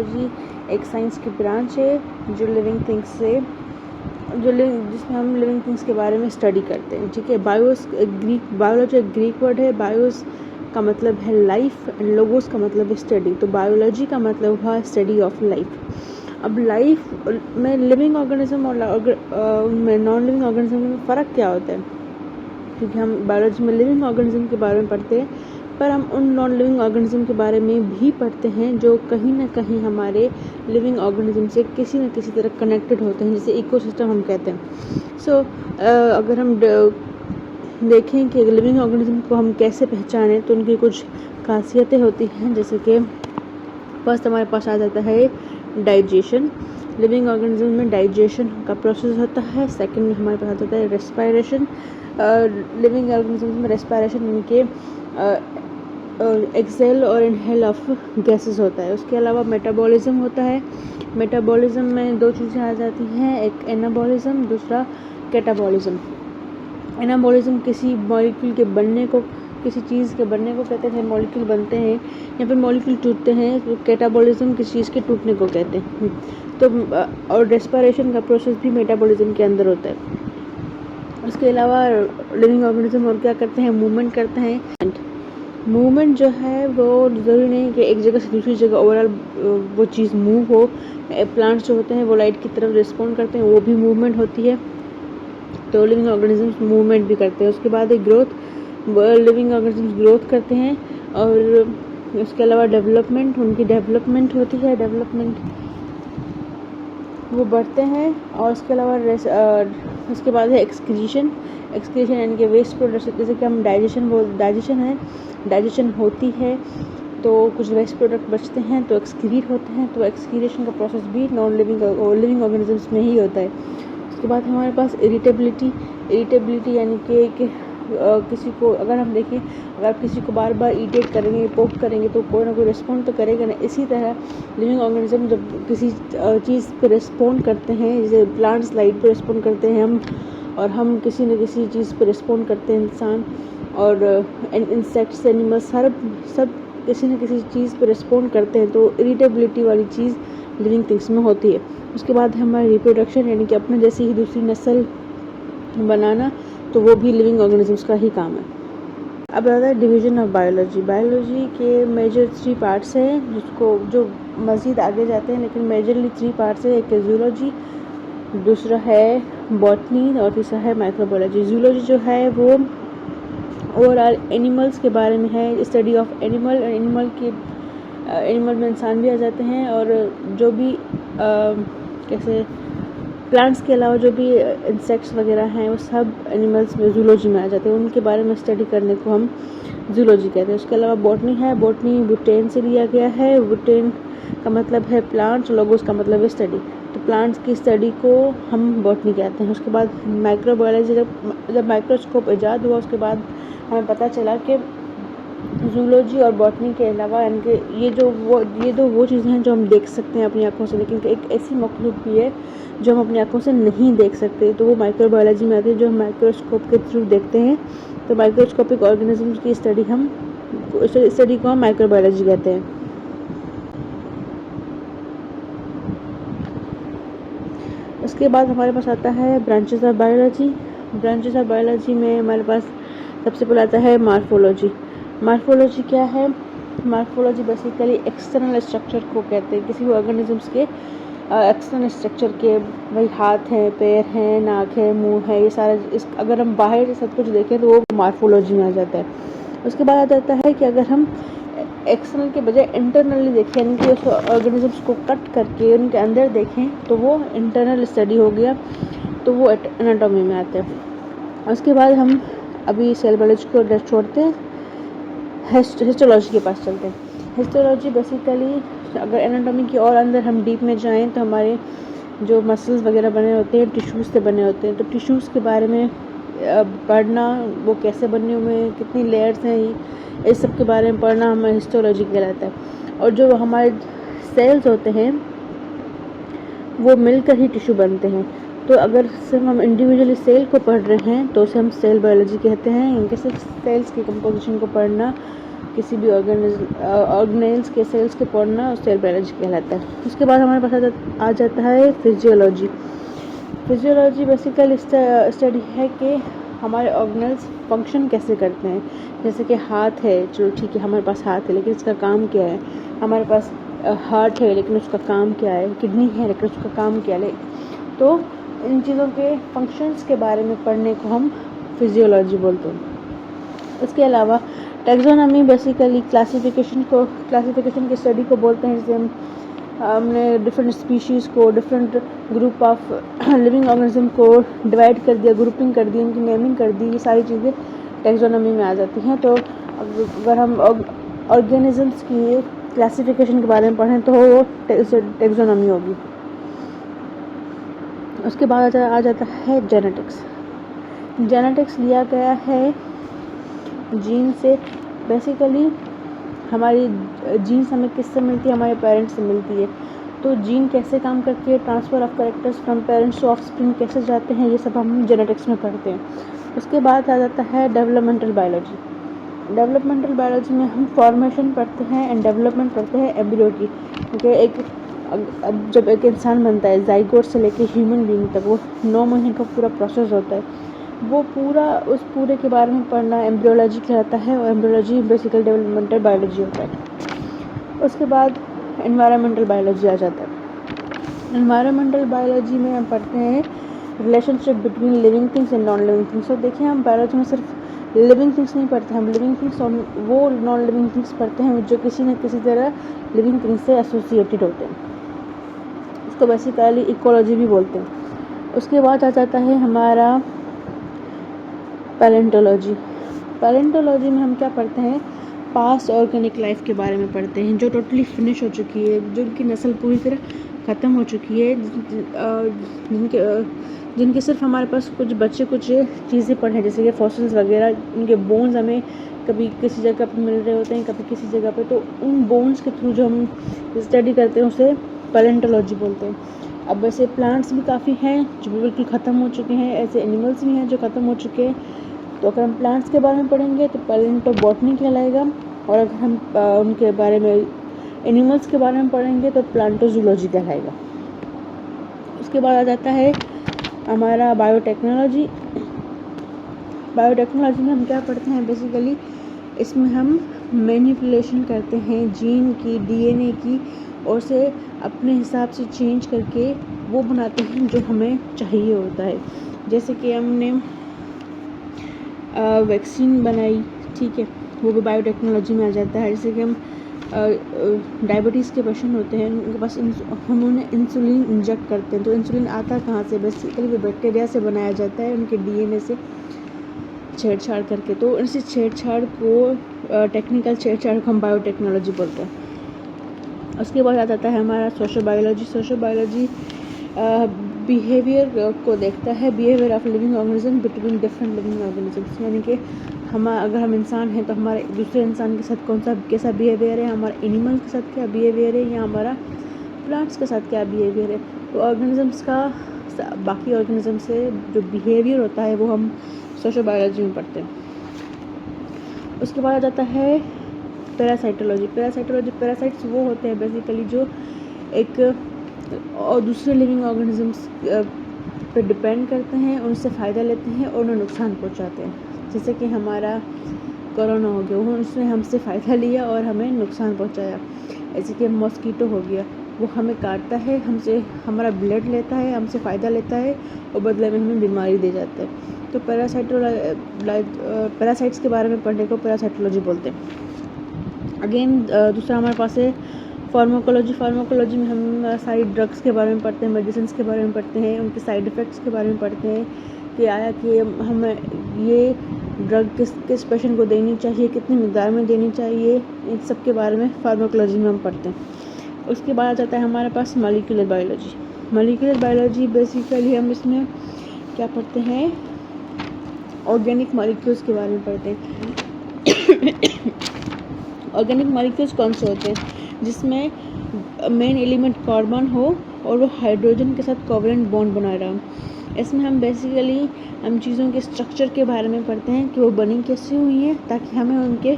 Biology एक science की branch है जो लिविंग थिंग्स से जिसमें हम लिविंग थिंग्स के बारे में स्टडी करते हैं। ठीक है, बायोलॉजी एक ग्रीक वर्ड है। बायोस का मतलब है लाइफ एंड लोगोस का मतलब है स्टडी। तो बायोलॉजी का मतलब हुआ स्टडी ऑफ लाइफ। अब लाइफ में लिविंग ऑर्गेनिज्म और नॉन लिविंग ऑर्गेनिज्म में फ़र्क क्या होता है? क्योंकि हम बायोलॉजी में लिविंग ऑर्गेनिज्म के बारे में पढ़ते हैं, पर हम उन नॉन लिविंग ऑर्गेनिज्म के बारे में भी पढ़ते हैं जो कहीं ना कहीं हमारे लिविंग ऑर्गेनिज्म से किसी न किसी तरह कनेक्टेड होते हैं, जिसे इकोसिस्टम हम कहते हैं। सो अगर हम देखें कि लिविंग ऑर्गेनिज्म को हम कैसे पहचानें, तो उनकी कुछ खासियतें होती हैं। जैसे कि फर्स्ट हमारे पास आ जाता है डाइजेशन। लिविंग ऑर्गेनिज्म में डाइजेशन का प्रोसेस होता है। सेकंड में हमारे पास आ जाता है रेस्पिरेशन। लिविंग ऑर्गेनिज्म में रेस्पिरेशन यानी कि एक्सेल और इनहेल ऑफ गैसेस होता है। उसके अलावा मेटाबॉलिज्म होता है। मेटाबॉलिज्म में दो चीज़ें आ जाती हैं, एक एनाबॉलिज्म, दूसरा कैटाबॉलिज्म। एनाबॉलिज्म किसी मॉलिक्यूल के बनने को, किसी चीज़ के बनने को कहते हैं, मॉलिक्यूल बनते हैं या फिर मॉलिक्यूल टूटते हैं। तो कैटाबॉलिज्म किसी चीज़ के टूटने को कहते हैं। तो और रेस्पिरेशन का प्रोसेस भी मेटाबॉलिज्म के अंदर होता है। उसके अलावा लिविंग ऑर्गेनिज्म और क्या करते हैं, मूवमेंट करते हैं। मूवमेंट जो है वो ज़रूरी नहीं कि एक जगह से दूसरी जगह ओवरऑल वो चीज़ मूव हो। प्लांट्स जो होते हैं वो लाइट की तरफ रिस्पॉन्ड करते हैं, वो भी मूवमेंट होती है। तो लिविंग ऑर्गेनिजम्स मूवमेंट भी करते हैं। उसके बाद एक ग्रोथ, लिविंग ऑर्गेनिजम्स ग्रोथ करते हैं। और उसके अलावा डेवलपमेंट, उनकी डेवलपमेंट होती है, डेवलपमेंट वो बढ़ते हैं। और उसके अलावा उसके बाद है एक्सक्रीशन। एक्सक्रीशन यानी कि वेस्ट प्रोडक्ट, जैसे कि हम डाइजेशन है, डाइजेशन होती है तो कुछ वेस्ट प्रोडक्ट बचते हैं तो एक्सक्रीट होते हैं। तो एक्सक्रीशन का प्रोसेस भी नॉन लिविंग ऑर्गेनिजम्स में ही होता है। उसके बाद हमारे पास इरिटेबिलिटी यानी कि किसी को अगर हम देखें, अगर आप किसी को बार बार इरिटेट करेंगे, पोक करेंगे तो कोई ना कोई रिस्पॉन्ड तो करेगा ना। इसी तरह लिविंग ऑर्गेनिज्म जब किसी चीज़ पर रिस्पॉन्ड करते हैं, जैसे प्लांट्स लाइट पर रिस्पॉन्ड करते हैं हम किसी न किसी चीज़ पर रिस्पॉन्ड करते हैं, इंसान और इंसेक्ट्स, एनिमल्स, सब किसी न किसी चीज़ पर रिस्पॉन्ड करते हैं। तो इरिटेबिलिटी वाली चीज़ लिविंग थिंग्स में होती है। उसके बाद हमारी रिप्रोडक्शन यानी कि अपने जैसी ही दूसरी नस्ल बनाना, तो वो भी लिविंग ऑर्गेनिजम्स का ही काम है। अब आता है डिवीजन ऑफ बायोलॉजी। बायोलॉजी के मेजर 3 पार्ट्स हैं, जो मज़ीद आगे जाते हैं, लेकिन मेजरली 3 पार्ट्स है। एक है जूलॉजी, दूसरा है बॉटनी और तीसरा है माइक्रोबायोलॉजी। जूलॉजी जो है वो ओवरऑल एनिमल्स के बारे में है, स्टडी ऑफ एनिमल। एनिमल में इंसान भी आ जाते हैं, और जो भी कैसे प्लांट्स के अलावा जो भी इंसेक्ट्स वगैरह हैं वो सब एनिमल्स में जूलॉजी में आ जाते हैं। उनके बारे में स्टडी करने को हम जूलॉजी कहते हैं। उसके अलावा बॉटनी है। बॉटनी बुटेन से लिया गया है। बुटेन का मतलब है प्लांट्स, लोगोस का मतलब है स्टडी। तो प्लांट्स की स्टडी को हम बॉटनी कहते हैं। उसके बाद माइक्रोबायोलॉजी, जब माइक्रोस्कोप ईजाद हुआ उसके बाद हमें पता चला कि जूलॉजी और बॉटनी के अलावा यानी कि ये दो वो चीज़ें हैं जो हम देख सकते हैं अपनी आंखों से, लेकिन एक ऐसी मखलूक भी है जो हम अपनी आंखों से नहीं देख सकते, तो वो माइक्रोबायोलॉजी में आती है, जो हम माइक्रोस्कोप के थ्रू देखते हैं। तो माइक्रोस्कोपिक ऑर्गेनिजम्स की स्टडी को हम माइक्रोबायोलॉजी कहते हैं। उसके बाद हमारे पास आता है branches of biology. Branches of biology में हमारे पास सबसे पहले आता है मार्फोलॉजी। मार्फोलॉजी क्या है? मार्फोलॉजी बेसिकली एक्सटर्नल स्ट्रक्चर को कहते हैं, किसी भी ऑर्गेनिजम्स के एक्सटर्नल स्ट्रक्चर के, भाई हाथ है, पैर है, नाक है, मुंह है, ये सारा अगर हम बाहर से सब कुछ देखें तो वो मार्फोलॉजी में आ जाता है। उसके बाद आ जाता है कि अगर हम एक्सटर्नल के बजाय इंटरनली देखें, यानी कि उस ऑर्गेनिजम्स को कट करके उनके अंदर देखें, तो वो इंटरनल स्टडी हो गया, तो वो एनाटॉमी में आता है। उसके बाद हम अभी सेल बायोलॉजी को छोड़ते हैं, हिस्टोलॉजी के पास चलते हैं। हिस्टोलॉजी बेसिकली अगर एनाटॉमी की और अंदर हम डीप में जाएं तो हमारे जो मसल्स वगैरह बने होते हैं टिश्यूज़ से बने होते हैं। तो टिश्यूज़ के बारे में पढ़ना, वो कैसे बने हुए हैं, कितनी लेयर्स हैं, इस सब के बारे में पढ़ना हमें हिस्टोलॉजी कहलाता है। और जो हमारे सेल्स होते हैं वो मिलकर ही टिश्यू बनते हैं। तो अगर सिर्फ हम इंडिविजुअली सेल को पढ़ रहे हैं तो उसे हम सेल बायोलॉजी कहते हैं। इनके सिर्फ सेल्स की कंपोजिशन को पढ़ना किसी भी ऑर्गेनेल्स के सेल्स के पढ़ना सेल बायोलॉजी कहलाता है। उसके बाद हमारे पास आ जाता है फिजियोलॉजी। फिजियोलॉजी बेसिकली स्टडी है कि हमारे ऑर्गेनल्स फंक्शन कैसे करते हैं। जैसे कि हाथ है, चलो ठीक है हमारे पास हाथ है लेकिन इसका काम क्या है। हमारे पास हार्ट है लेकिन उसका काम क्या है। किडनी है लेकिन उसका काम क्या है। तो इन चीज़ों के फंक्शंस के बारे में पढ़ने को हम फिजियोलॉजी बोलते हैं। इसके अलावा टैक्सोनॉमी बेसिकली क्लासिफिकेशन की स्टडी को बोलते हैं, जिसे हमने डिफरेंट स्पीशीज़ को, different group of living organism को डिवाइड कर दिया, ग्रुपिंग कर दी, उनकी नेमिंग कर दी। ये सारी चीज़ें टैक्सोनॉमी में आ जाती हैं। तो अगर हम ऑर्गेनिजम्स की क्लासिफिकेशन के बारे में पढ़ें तो वो टैक्सोनॉमी होगी। उसके बाद आ जाता है जेनेटिक्स। जेनेटिक्स लिया गया है जीन से। बेसिकली हमारी जीन्स हमें किससे मिलती है, हमारे पेरेंट्स से मिलती है। तो जीन कैसे काम करती है, transfer of characters from parents to offspring कैसे जाते हैं, ये सब हम जेनेटिक्स में पढ़ते हैं। उसके बाद आ जाता है डेवलपमेंटल बायोलॉजी। डेवलपमेंटल बायोलॉजी में हम फॉर्मेशन पढ़ते हैं एंड डेवलपमेंट पढ़ते हैं एम्ब्रियो की। क्योंकि अब जब एक इंसान बनता है ज़ाइगोट से लेके ह्यूमन बीइंग तक, वो 9 महीने का पूरा प्रोसेस होता है। वो उस पूरे के बारे में पढ़ना एम्ब्रियोलॉजी कहलाता है और एम्ब्रियोलॉजी बेसिकली डेवलपमेंटल बायोलॉजी होता है। उसके बाद एनवायरमेंटल बायोलॉजी आ जाता है। एनवायरमेंटल बायोलॉजी में हम पढ़ते हैं relationship between living things and non living things. तो देखिए हम बायोलॉजी में सिर्फ लिविंग थिंग्स नहीं पढ़ते, हम लिविंग थिंग्स और वो नॉन लिविंग थिंग्स पढ़ते हैं जो किसी न किसी तरह लिविंग थिंग्स से एसोसिएटेड होते हैं। उसको बेसिकली इकोलॉजी भी बोलते हैं। उसके बाद आ जाता है हमारा पैलेंटोलॉजी। पैलेंटोलॉजी में हम क्या पढ़ते हैं, पास्ट ऑर्गेनिक लाइफ के बारे में पढ़ते हैं जो टोटली फिनिश हो चुकी है, जो उनकी नस्ल पूरी तरह ख़त्म हो चुकी है, जिनके सिर्फ हमारे पास कुछ चीज़ें पढ़े हैं, जैसे कि फॉसिल्स वगैरह। उनके बोन्स हमें कभी किसी जगह पर मिल रहे होते हैं, कभी किसी जगह पे। तो उन बोन्स के थ्रू जो हम स्टडी करते हैं उसे पैलेंटोलॉजी बोलते हैं। अब वैसे प्लांट्स भी काफ़ी हैं जो बिल्कुल ख़त्म हो चुके हैं, ऐसे एनिमल्स भी हैं जो ख़त्म हो चुके हैं। तो अगर हम प्लांट्स के बारे में पढ़ेंगे तो पैलेंटोबॉटनी कहलाएगा, और अगर हम उनके बारे में एनिमल्स के बारे में पढ़ेंगे तो प्लांटोजूलॉजी कहलाएगा। उसके बाद आ जाता है हमारा बायोटेक्नोलॉजी। बायोटेक्नोलॉजी में हम क्या पढ़ते हैं, बेसिकली इसमें हम मैनिपुलेशन करते हैं जीन की, डीएनए की, और उसे अपने हिसाब से चेंज करके वो बनाते हैं जो हमें चाहिए होता है। जैसे कि हमने वैक्सीन बनाई, ठीक है, वो भी बायोटेक्नोलॉजी में आ जाता है। जैसे कि हम डायबिटीज़ के पेशेंट होते हैं, उनके पास हम उन्हें इंसुलिन इंजेक्ट करते हैं। तो इंसुलिन आता कहाँ से, बेसिकली वो बैक्टीरिया से बनाया जाता है, उनके डीएनए से छेड़छाड़ करके। तो इसी छेड़छाड़ को, टेक्निकल छेड़छाड़ को हम बायोटेक्नोलॉजी बोलते हैं। उसके बाद आ जाता है हमारा social biology. Social biology behaviour को देखता है, behaviour of living organism between different living organisms. यानी कि अगर हम इंसान हैं तो हमारे दूसरे इंसान के साथ कैसा बिहेवियर है, हमारे एनिमल के साथ क्या बिहेवियर है, या हमारा प्लांट्स के साथ क्या बिहेवियर है। तो ऑर्गेनिजम्स का बाकी ऑर्गेनिज्म से जो बिहेवियर होता है वो हम सोशल बायोलॉजी में पढ़ते हैं। उसके बाद आ जाता है पैरासाइटोलॉजी। पैरासाइट्स वो होते हैं बेसिकली जो एक और दूसरे लिविंग ऑर्गेनिजम्स पे डिपेंड करते हैं, उनसे फ़ायदा लेते हैं और उन्हें नुकसान पहुंचाते हैं। जैसे कि हमारा कोरोना हो गया, उसने हमसे फ़ायदा लिया और हमें नुकसान पहुंचाया। ऐसे कि मॉस्कीटो हो गया, वो हमें काटता है, हमसे हमारा ब्लड लेता है, हमसे फ़ायदा लेता है और बदले में हमें बीमारी दे जाता है। तो पैरासाइट्स के बारे में पढ़ने को पैरासाइटोलॉजी बोलते हैं। अगेन दूसरा हमारे पास है फार्माकोलॉजी। फार्माकोलॉजी में हम सारी ड्रग्स के बारे में पढ़ते हैं, मेडिसिन के बारे में पढ़ते हैं, उनके साइड इफ़ेक्ट्स के बारे में पढ़ते हैं कि कि हमें ये ड्रग किस पेशेंट को देनी चाहिए, कितनी मिक़दार में देनी चाहिए, इन सब के बारे में फार्माकोलॉजी में हम पढ़ते हैं। उसके बाद आ जाता है हमारे पास molecular biology. Molecular biology basically हम इसमें क्या पढ़ते हैं, ऑर्गेनिक मॉलिक्यूल्स के बारे में पढ़ते हैं। ऑर्गेनिक मॉलिक्यूल्स कौन से होते हैं, जिसमें मेन एलिमेंट कार्बन हो और वो हाइड्रोजन के साथ कोवलेंट बॉन्ड बना रहा हो। इसमें हम बेसिकली चीज़ों के स्ट्रक्चर के बारे में पढ़ते हैं कि वो बनी कैसे हुई हैं, ताकि हमें उनके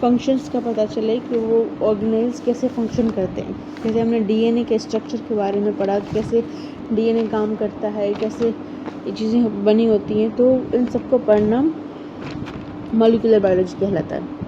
फंक्शंस का पता चले कि वो ऑर्गेनेल्स कैसे फंक्शन करते हैं। जैसे हमने डीएनए के स्ट्रक्चर के बारे में पढ़ा, कैसे डीएनए काम करता है, कैसे ये चीज़ें बनी होती हैं, तो इन सबको पढ़ना मॉलिक्यूलर बायोलॉजी कहलाता है।